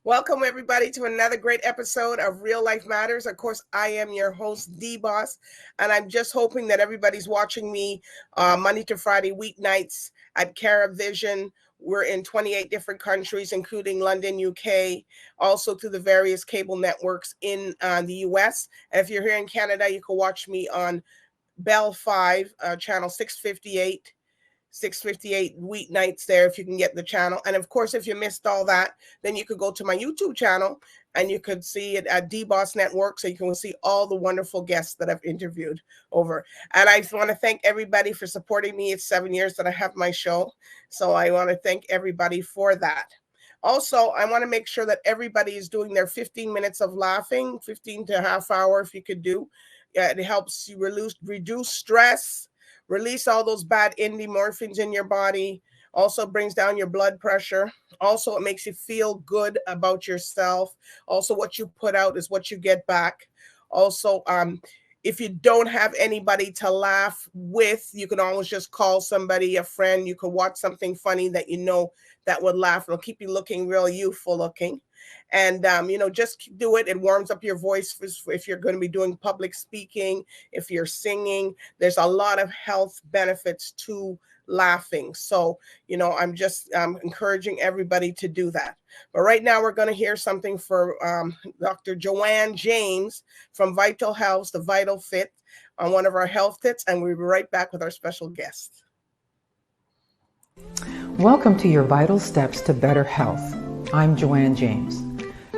Welcome, everybody, to another great episode of Real Life Matters. Of course, I am your host, DBoss, and I'm just hoping that everybody's watching me Monday to Friday weeknights at Caravision. We're in 28 different countries, including London, UK, also through the various cable networks in the US. And if you're here in Canada, you can watch me on Bell 5, channel 658 weeknights there if you can get the channel. And of course, if you missed all that, then you could go to my YouTube channel and you could see it at DBoss Network, so you can see all the wonderful guests that I've interviewed over. And I want to thank everybody for supporting me. It's 7 years that I have my show, so I want to thank everybody for that. Also, I want to make sure that everybody is doing their 15 minutes of laughing, 15 to a half hour if you could do. It helps you reduce stress, release all those bad endorphins in your body. Also brings down your blood pressure. Also, it makes you feel good about yourself. Also, what you put out is what you get back. Also, if you don't have anybody to laugh with, you can always just call somebody, a friend. You can watch something funny that you know that would laugh. It'll keep you looking real youthful looking. And, just do it. It warms up your voice if you're going to be doing public speaking, if you're singing. There's a lot of health benefits to laughing. So, I'm just encouraging everybody to do that. But right now we're going to hear something for Dr. Joanne James from Vital Health, the Vital Fit, on one of our health tips. And we'll be right back with our special guest. Welcome to your Vital Steps to Better Health. I'm Joanne James.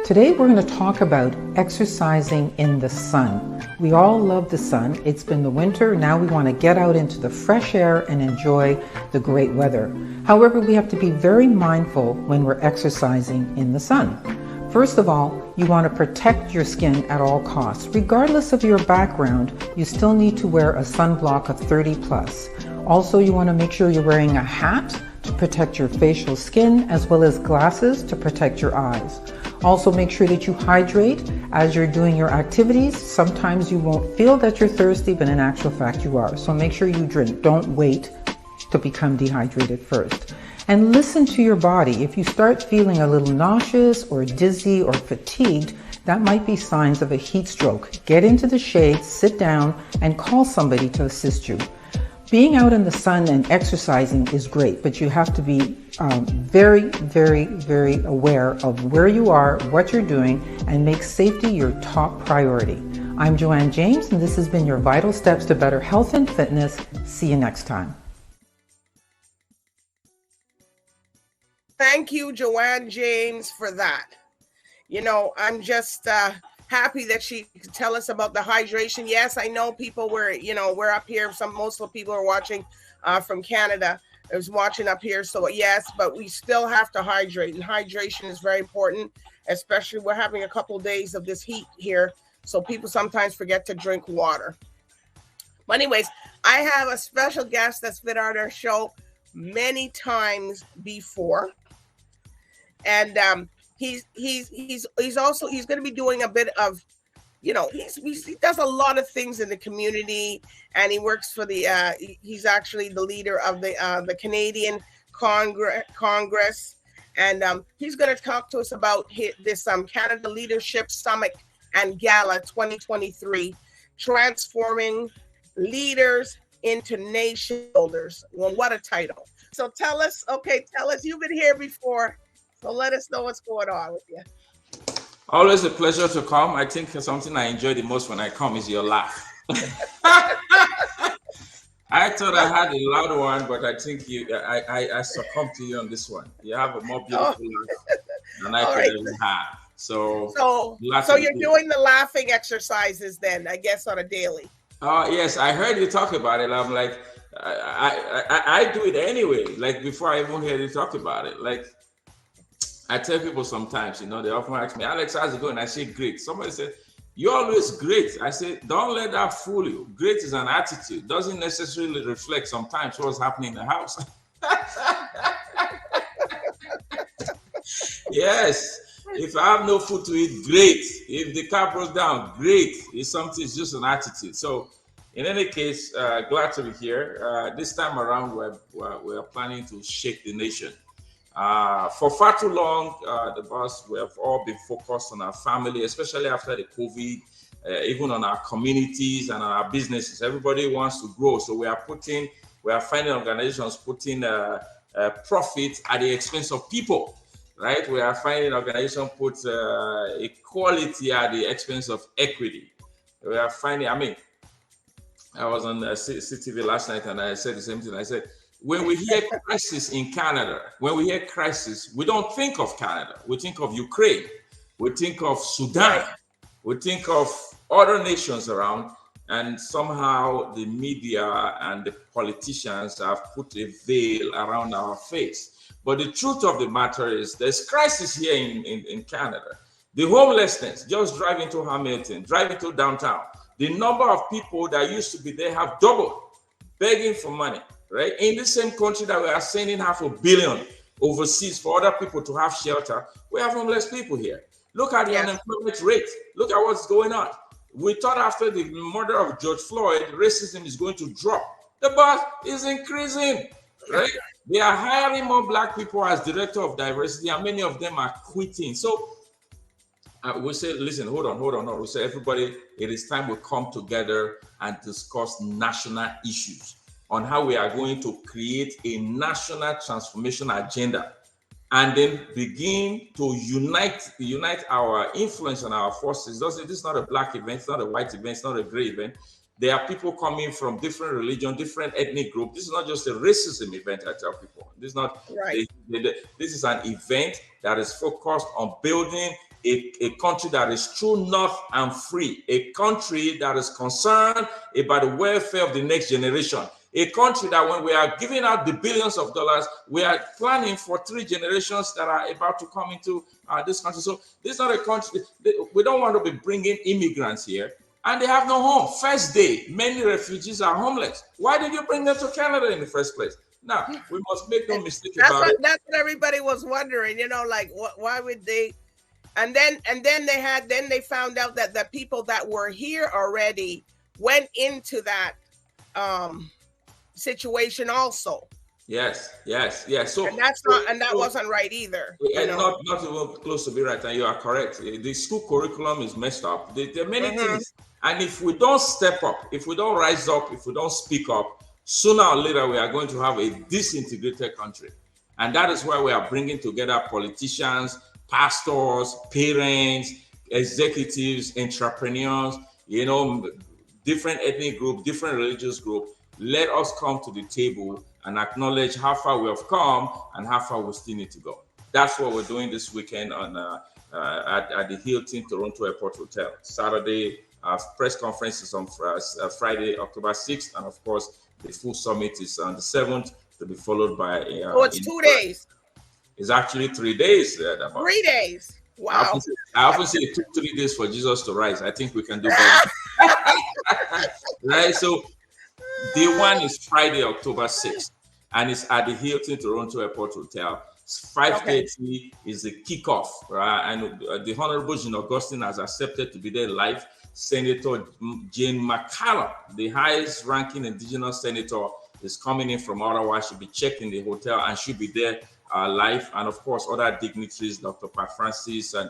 Today we're going to talk about exercising in the sun. We all love the sun. It's been the winter. Now we want to get out into the fresh air and enjoy the great weather. However, we have to be very mindful when we're exercising in the sun. First of all, you want to protect your skin at all costs. Regardless of your background, you still need to wear a sunblock of 30 plus. Also, you want to make sure you're wearing a hat to protect your facial skin, as well as glasses to protect your eyes. Also, make sure that you hydrate as you're doing your activities. Sometimes you won't feel that you're thirsty, but in actual fact you are. So make sure you drink. Don't wait to become dehydrated first. And listen to your body. If you start feeling a little nauseous or dizzy or fatigued, that might be signs of a heat stroke. Get into the shade, sit down, and call somebody to assist you. Being out in the sun and exercising is great, but you have to be very, very, very aware of where you are, what you're doing, and make safety your top priority. I'm Joanne James, and this has been your Vital Steps to Better Health and Fitness. See you next time. Thank you, Joanne James, for that. I'm just happy that she could tell us about the hydration. Yes, I know people we're up here. Most of the people are watching from Canada. Is watching up here. So yes, but we still have to hydrate, and hydration is very important, especially we're having a couple of days of this heat here. So people sometimes forget to drink water. But anyways, I have a special guest that's been on our show many times before. And he's going to be doing a bit of, he does a lot of things in the community, and he works for he's actually the leader of the Canadian Congress. And he's going to talk to us about this Canada Leadership Summit and Gala 2023, transforming leaders into nation builders. Well, what a title. So tell us, you've been here before. So let us know what's going on with you. Always a pleasure to come. I think something I enjoy the most when I come is your laugh. I thought I had a loud one, but I think I succumbed to you on this one. You have a more beautiful laugh than I could ever have. So you're doing the laughing exercises then, I guess, on a daily. Yes, I heard you talk about it. I'm like, I do it anyway. Like before I even heard you talk about it, like. I tell people sometimes, they often ask me, Alex, how's it going? I say, great. Somebody said, you're always great. I say, don't let that fool you. Great is an attitude. Doesn't necessarily reflect sometimes what's happening in the house. Yes. If I have no food to eat, great. If the car broke down, great. It's just an attitude. So in any case, glad to be here. This time around, we're planning to shake the nation. For far too long, the boss, we have all been focused on our family, especially after the COVID, even on our communities and on our businesses. Everybody wants to grow, so we are finding organizations putting profit at the expense of people, right? We are finding organizations put equality at the expense of equity. We are finding, I was on CTV last night and I said the same thing. I said, when we hear crisis in Canada, we don't think of Canada. We think of Ukraine. We think of Sudan. We think of other nations around. And somehow the media and the politicians have put a veil around our face. But the truth of the matter is there's crisis here in Canada. The homelessness, just driving to Hamilton, driving to downtown. The number of people that used to be there have doubled, begging for money. Right? In the same country that we are sending $500 million overseas for other people to have shelter, we have homeless people here. Look at the unemployment rate. Look at what's going on. We thought after the murder of George Floyd, racism is going to drop. The bar is increasing, right? They are hiring more Black people as director of diversity, and many of them are quitting. So we say, listen, hold on. We say, everybody, it is time we come together and discuss national issues on how we are going to create a national transformation agenda, and then begin to unite our influence and our forces. This is not a Black event, it's not a white event, it's not a gray event. There are people coming from different religion, different ethnic groups. This is not just a racism event, I tell people. This is not right. This is an event that is focused on building a country that is true, north, and free. A country that is concerned about the welfare of the next generation. A country that when we are giving out the billions of dollars, we are planning for 3 generations that are about to come into this country. So this is not a country, we don't want to be bringing immigrants here and they have no home. First day, many refugees are homeless. Why did you bring them to Canada in the first place? Now, we must make no mistake about it. That's what everybody was wondering, like, why would they? And then they found out that the people that were here already went into that situation also. Yes. So and that wasn't right either. Not even close to be right, and you are correct. The school curriculum is messed up. There are many things, and if we don't step up, if we don't rise up, if we don't speak up, sooner or later we are going to have a disintegrated country. And that is why we are bringing together politicians, pastors, parents, executives, entrepreneurs, different ethnic group, different religious group. Let us come to the table and acknowledge how far we have come and how far we still need to go. That's what we're doing this weekend at the Hilton Toronto Airport Hotel. Saturday, press conference is on Friday, October 6th, and of course, the full summit is on the 7th, to be followed by. It's 2 days. It's actually 3 days. 3 days. Wow. I often say it took 3 days for Jesus to rise. I think we can do better. Right? So, day one is Friday, October 6th, and it's at the Hilton Toronto Airport Hotel. 5:30 is the kickoff, right? And the Honorable Jean Augustine has accepted to be there live. Senator Jane McCallum, the highest ranking indigenous senator, is coming in from Ottawa. She'll be checking the hotel and she'll be there live. And of course, other dignitaries, Dr. Pat Francis and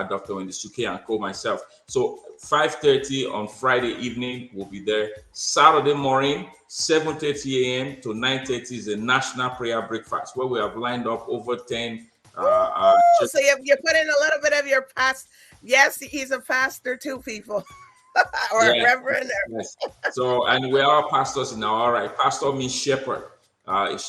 Dr. Wendy Suke and myself. So 5:30 on Friday evening, we'll be there. Saturday morning, 7:30 a.m. to 9:30 is a national prayer breakfast where we have lined up over 10. So you put in a little bit of your past. Yes, he's a pastor too, people. Or a reverend. Yes. So, and we are pastors now. All right. Pastor means shepherd.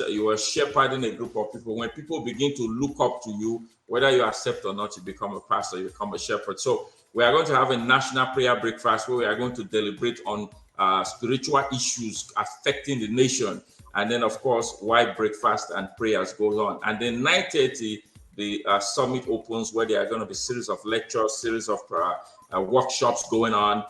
You are shepherding a group of people. When people begin to look up to you, whether you accept or not, you become a pastor, you become a shepherd. So we are going to have a national prayer breakfast where we are going to deliberate on spiritual issues affecting the nation. And then, of course, why breakfast and prayers goes on. And then 9:30, the summit opens, where there are going to be series of lectures, series of workshops going on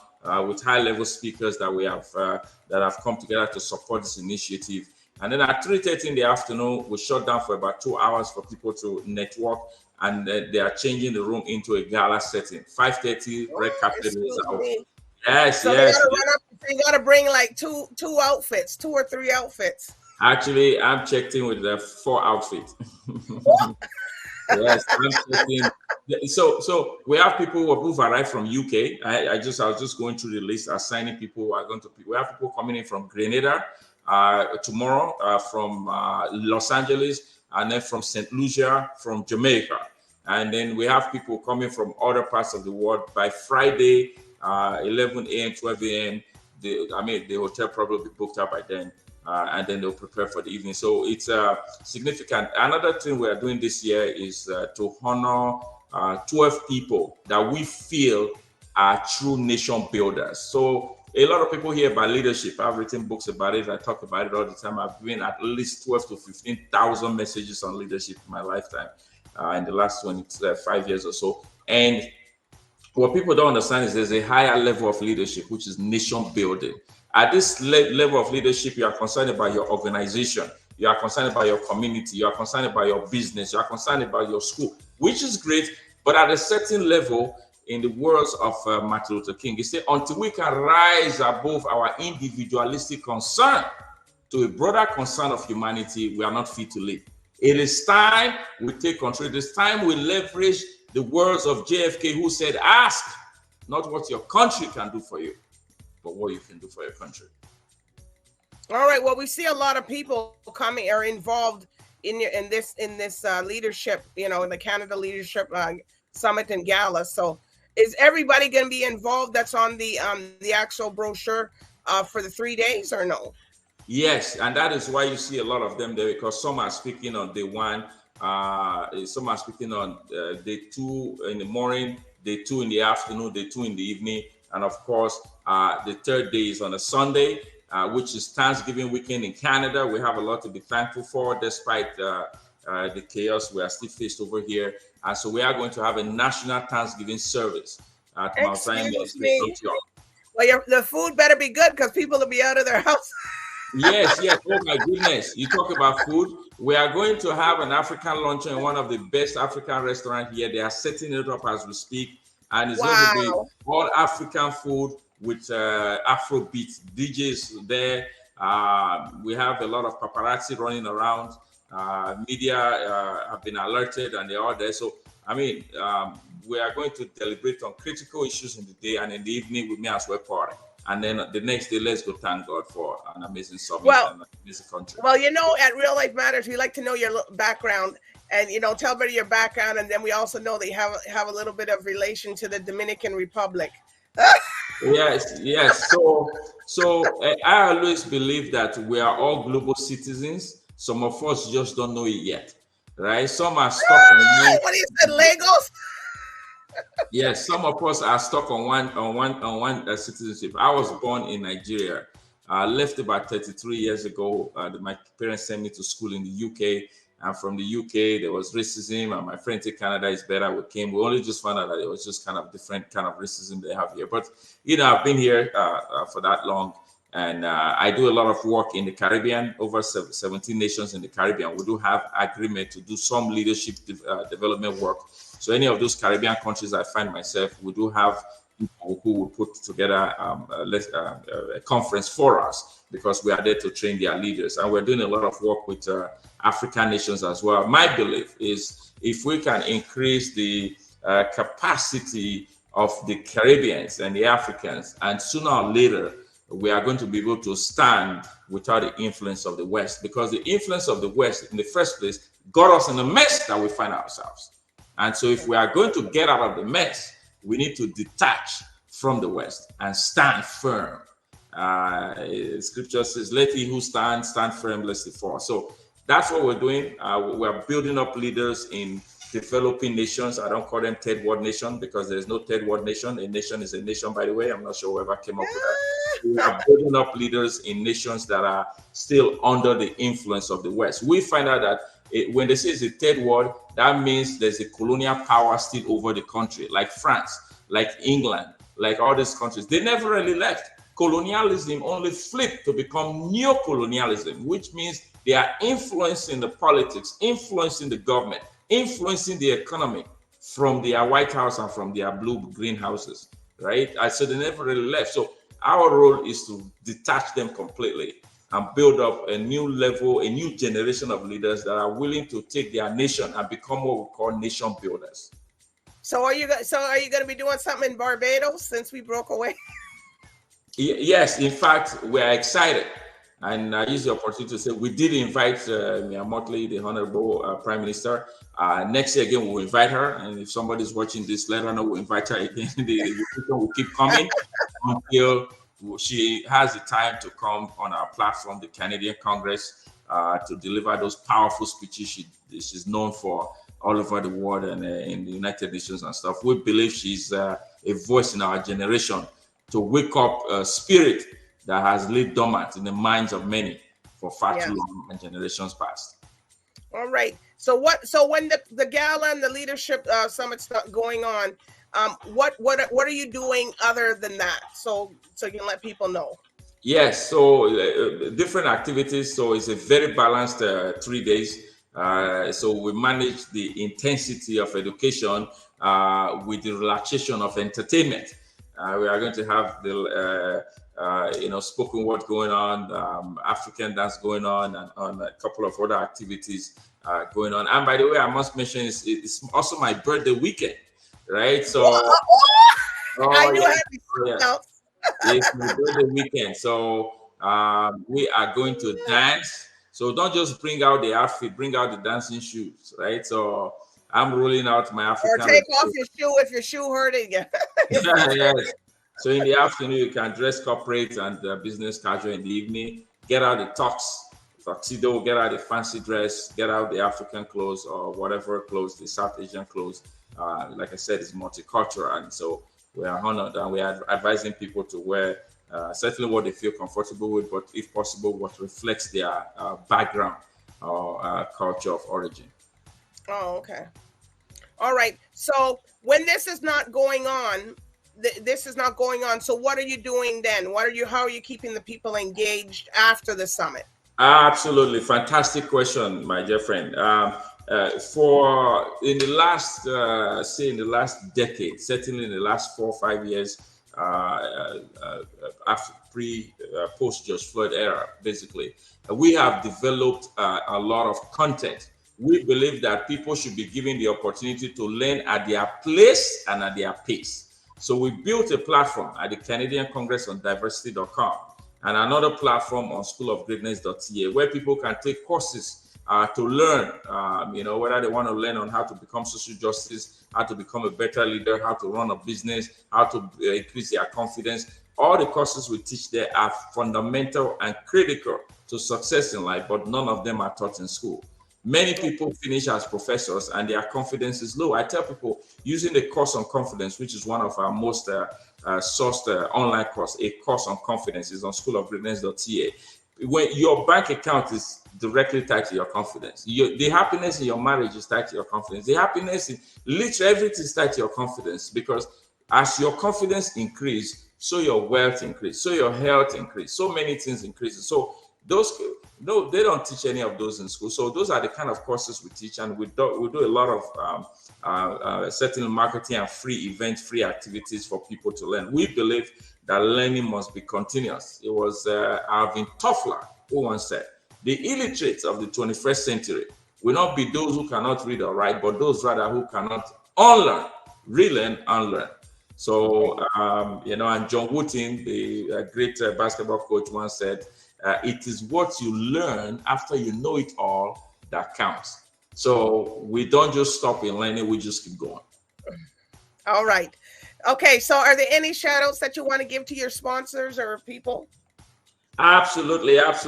with high-level speakers that we have that have come together to support this initiative. And then at 3:30 in the afternoon, we shut down for about 2 hours for people to network, and they are changing the room into a gala setting. 5:30, red carpet is out. Yes, so yes. You got to bring like two outfits, 2 or 3 outfits. Actually, I'm checked in with the 4 outfit. Yes, I'm checking. So we have people who've arrived from UK. I was just going through the list, assigning people who are going to. We have people coming in from Grenada tomorrow, from Los Angeles, and then from St. Lucia, from Jamaica, and then we have people coming from other parts of the world by Friday, 11 a.m., 12 a.m. The hotel probably will be booked up by then. And then they'll prepare for the evening. So it's significant. Another thing we are doing this year is to honor 12 people that we feel are true nation builders. So a lot of people hear about leadership. I've written books about it. I talk about it all the time. I've given at least 12 to 15,000 messages on leadership in my lifetime in the last 25 years or so. And what people don't understand is there's a higher level of leadership, which is nation building. At this level of leadership, you are concerned about your organization, you are concerned about your community, you are concerned about your business, you are concerned about your school, which is great. But at a certain level, in the words of Martin Luther King, he said, until we can rise above our individualistic concern to a broader concern of humanity, we are not fit to live. It is time we take control. It is time we leverage the words of JFK, who said, ask not what your country can do for you, but what you can do for your country. All right. Well, we see a lot of people coming are involved in this leadership, in the Canada Leadership Summit and Gala. So is everybody going to be involved that's on the actual brochure for the 3 days, or no? Yes, and that is why you see a lot of them there, because some are speaking on day 1, some are speaking on day 2 in the morning, day 2 in the afternoon, day 2 in the evening, and of course the third day is on a Sunday, which is Thanksgiving weekend in Canada. We have a lot to be thankful for, despite the chaos we are still faced over here. And so we are going to have a national Thanksgiving service at Mount Zion. Well, the food better be good, because people will be out of their house. Yes. Oh my goodness. You talk about food. We are going to have an African luncheon in one of the best African restaurants here. They are setting it up as we speak. And it's going to be all African food with Afrobeat DJs there. We have a lot of paparazzi running around. Media have been alerted, and they're all there. So, we are going to deliberate on critical issues in the day, and in the evening we may as well party. And then the next day, let's go thank God for an amazing summit and an amazing country. Well, at Real Life Matters, we like to know your background, and tell everybody your background, and then we also know that you have a little bit of relation to the Dominican Republic. Yes. So I always believe that we are all global citizens. Some of us just don't know it yet, right? Some are stuck on what do you say, Lagos? Yes, some of us are stuck on one citizenship. I was born in Nigeria. I left about 33 years ago. My parents sent me to school in the UK. And from the UK, there was racism. And my friend in Canada is better. We only just found out that it was just kind of different kind of racism they have here. But, I've been here for that long. And I do a lot of work in the Caribbean, over 17 nations in the Caribbean. We do have agreement to do some leadership development work. So any of those Caribbean countries I find myself, we do have people who will put together a conference for us, because we are there to train their leaders. And we're doing a lot of work with African nations as well. My belief is if we can increase the capacity of the Caribbeans and the Africans, and sooner or later, we are going to be able to stand without the influence of the West, because the influence of the West in the first place got us in the mess that we find ourselves. And so if we are going to get out of the mess, we need to detach from the West and stand firm. Scripture says, let he who stand firm, lest he fall. So that's what we're doing. We are building up leaders in developing nations. I don't call them third world nation, because there's no third world nation. A nation is a nation, by the way. I'm not sure whoever came up with that. We are building up leaders in nations that are still under the influence of the West. We find out that when they say it's a third world, that means there's a colonial power still over the country, like France, like England, like all these countries. They never really left. Colonialism only flipped to become neo-colonialism, which means they are influencing the politics, influencing the government, influencing the economy from their White House and from their blue-green houses, right? So they never really left. So our role is to detach them completely and build up a new level, a new generation of leaders that are willing to take their nation and become what we call nation builders. So are you going to be doing something in Barbados since we broke away? Yes, in fact, we are excited. And I use the opportunity to say we did invite Mia Motley, the Honorable Prime Minister. Next year again, we'll invite her. And if somebody's watching this, let her know we'll invite her again. The invitation will keep coming until she has the time to come on our platform, the Canadian Congress, to deliver those powerful speeches she's known for all over the world and in the United Nations and stuff. We believe she's a voice in our generation to wake up a spirit that has laid dormant in the minds of many for far too long and generations past. All right. So when the gala and the leadership summit's going on, what are you doing other than that? So you can let people know. Yes. So different activities. So it's a very balanced 3 days. So we manage the intensity of education with the relaxation of entertainment. We are going to have the spoken word going on, African dance going on, and on a couple of other activities going on. And by the way, I must mention it's also my birthday weekend, right? So I knew it's my birthday weekend. So we are going to dance. So don't just bring out the outfit, bring out the dancing shoes, right? So I'm rolling out my African. Or take off your shoe if your shoe hurting you. Yes. So in the afternoon, you can dress corporate and business casual. In the evening, get out the tuxedo, get out the fancy dress, get out the African clothes or whatever clothes, the South Asian clothes. Like I said, it's multicultural. And so we are honored and we are advising people to wear certainly what they feel comfortable with, but if possible, what reflects their background or culture of origin. Oh, okay. All right. So when this is not going on, so what are you doing then? How are you keeping the people engaged after the summit? Absolutely. Fantastic question, my dear friend. In the last decade, certainly in the last 4 or 5 years, after post George Floyd era, basically, we have developed a lot of content. We believe that people should be given the opportunity to learn at their place and at their pace. So we built a platform at the Canadian Congress on diversity.com and another platform on schoolofgreatness.ca where people can take courses to learn, whether they want to learn on how to become social justice, how to become a better leader, how to run a business, how to increase their confidence. All the courses we teach there are fundamental and critical to success in life, but none of them are taught in school. Many people finish as professors and their confidence is low. I tell people using the course on confidence, which is one of our most sourced online course, a course on confidence is on schoolofgreatness.ca. When your bank account is directly tied to your confidence, the happiness in your marriage is tied to your confidence. The happiness in literally everything is tied to your confidence, because as your confidence increase, so your wealth increase, so your health increase, so many things increase. So they don't teach any of those in school. So those are the kind of courses we teach, and we do a lot of certain marketing and free activities for people to learn. We believe that learning must be continuous. It was Alvin Toffler who once said, the illiterates of the 21st century will not be those who cannot read or write, but those rather who cannot unlearn, relearn, unlearn. So, and John Wooten, the great basketball coach, once said, it is what you learn after you know it all that counts. So we don't just stop in learning, we just keep going. All right. Okay, so are there any shout outs that you want to give to your sponsors or people? Absolutely. First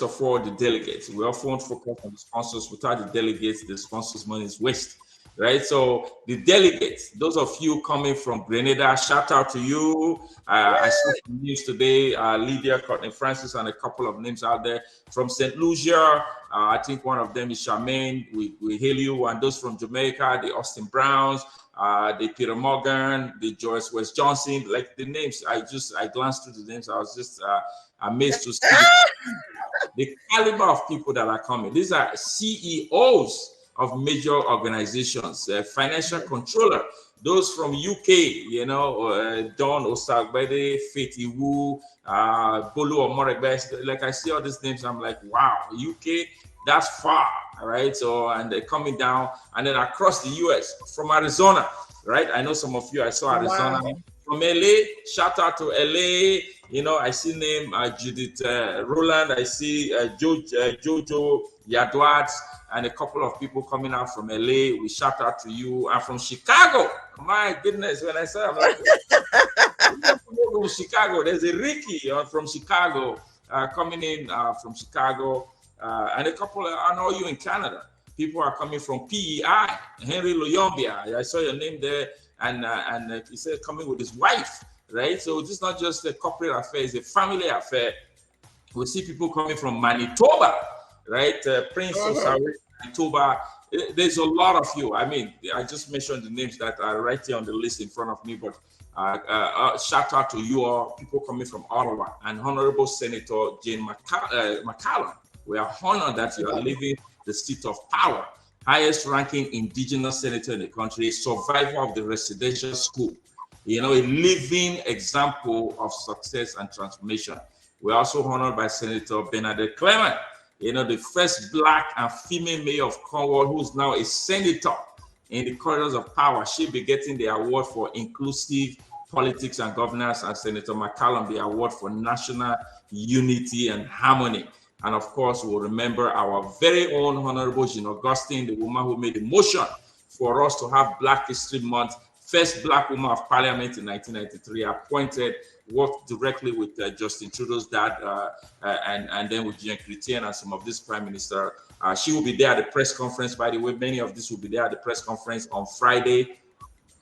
of all, the delegates. We often focus on the sponsors. Without the delegates, the sponsors' money is waste. Right, so the delegates, those of you coming from Grenada, shout out to you. I saw some news today, Lydia, Courtney Francis, and a couple of names out there from St. Lucia. I think one of them is Charmaine. We hail you. And those from Jamaica, the Austin Browns, the Peter Morgan, the Joyce West Johnson, like the names. I glanced through the names. I was just amazed to see the caliber of people that are coming. These are CEOs of major organizations, financial controller, those from UK, you know, Don Osagbede, Faith Iwu, Bolu Omoregbe. Like I see all these names, I'm like, wow, UK, that's far, right? So, and they're coming down, and then across the US, from Arizona, right? I know some of you, I saw Arizona. Wow. From LA, shout out to LA. You know, I see name Judith Roland, I see Jojo Yadwat, and a couple of people coming out from LA. We shout out to you. And from Chicago, my goodness, when I said, I'm like, from Chicago, there's a Ricky from Chicago coming in from Chicago, and a couple, I know you in Canada. People are coming from PEI, Henry Loyombia. I saw your name there, and he said coming with his wife, right? So this is not just a corporate affair, it's a family affair. We see people coming from Manitoba, right? Prince of Manitoba. There's a lot of you. I mean, I just mentioned the names that are right here on the list in front of me, but shout out to you all, people coming from Ottawa, and Honorable Senator Jane McCallum. We are honored that you are leaving the seat of power, highest ranking indigenous senator in the country, survivor of the residential school, you know, a living example of success and transformation. We're also honored by Senator Bernadette Clement, you know, the first Black and female mayor of Cornwall, who's now a senator in the corridors of power. She'll be getting the award for inclusive politics and governance, and Senator McCallum the award for national unity and harmony. And of course, we'll remember our very own Honorable Jean Augustine, the woman who made the motion for us to have Black History Month, first Black woman of Parliament in 1993, appointed, worked directly with Justin Trudeau's dad, and then with Jean Chrétien and some of this prime minister. She will be there at the press conference. By the way, many of this will be there at the press conference on Friday,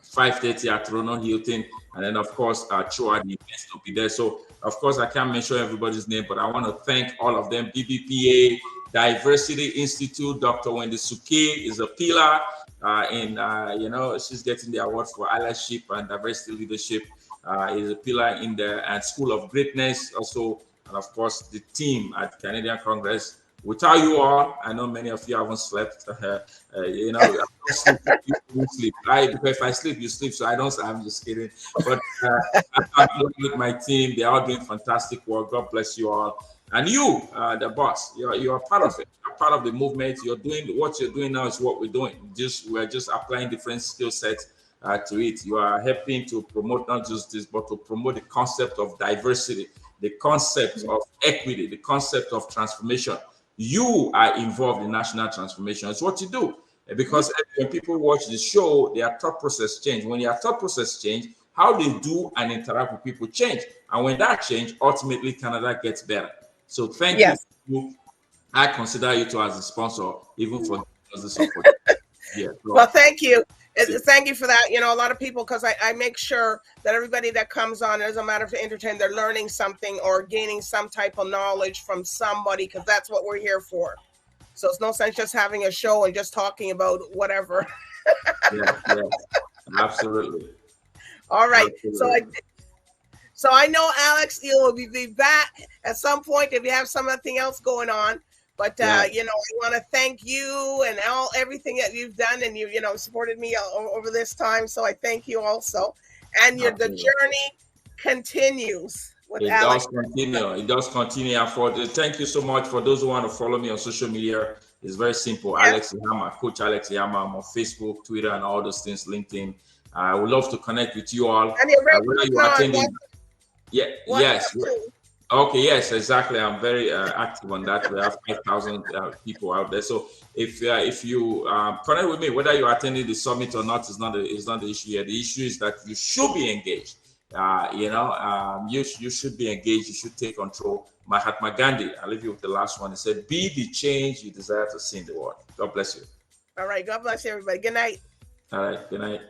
5:30 at Toronto Hilton, and then of course throughout the events will be there. So of course I can't mention everybody's name, but I want to thank all of them. BBPA, Diversity Institute, Dr. Wendy Suke is a pillar in you know, she's getting the award for allyship and diversity leadership, is a pillar in the School of Greatness also, and of course the team at Canadian Congress. Without you all, I know many of you haven't slept. You know, I don't sleep. Right? Because if I sleep, you sleep. So I don't. I'm just kidding. But I'm with my team. They are doing fantastic work. God bless you all. And you, the boss, you're part of it. You're part of the movement. You're doing what you're doing now is what we're doing. We're just applying different skill sets to it. You are helping to promote not just this, but to promote the concept of diversity, the concept of equity, the concept of transformation. You are involved in national transformation. It's what you do. Because when people watch the show, their thought process change. When your thought process change, how they do and interact with people change. And when that change, ultimately Canada gets better. So thank you. I consider you to as a sponsor, even for the support. Yeah. Well, thank you. Thank you for that. You know, a lot of people, because I make sure that everybody that comes on, it doesn't matter if to entertain, they're learning something or gaining some type of knowledge from somebody, because that's what we're here for. So it's no sense just having a show and just talking about whatever. Yeah, absolutely. All right. Absolutely. So I know, Alex, you'll be back at some point if you have something else going on. But you know, I want to thank you and everything that you've done, and you know, supported me over this time. So I thank you also. And the journey continues with Alex. It does continue. And thank you so much for those who want to follow me on social media. It's very simple. Alex Ihama, Coach Alex Ihama. I'm on Facebook, Twitter, and all those things. LinkedIn. I would love to connect with you all. And you're attending. Yes. Okay, yes, exactly. I'm very active on that. We have 5,000 people out there. So if you connect with me, whether you're attending the summit or not, is not the issue here. The issue is that you should be engaged. You know, you should be engaged. You should take control. Mahatma Gandhi, I'll leave you with the last one. He said, "Be the change you desire to see in the world." God bless you. All right. God bless everybody. Good night. All right. Good night.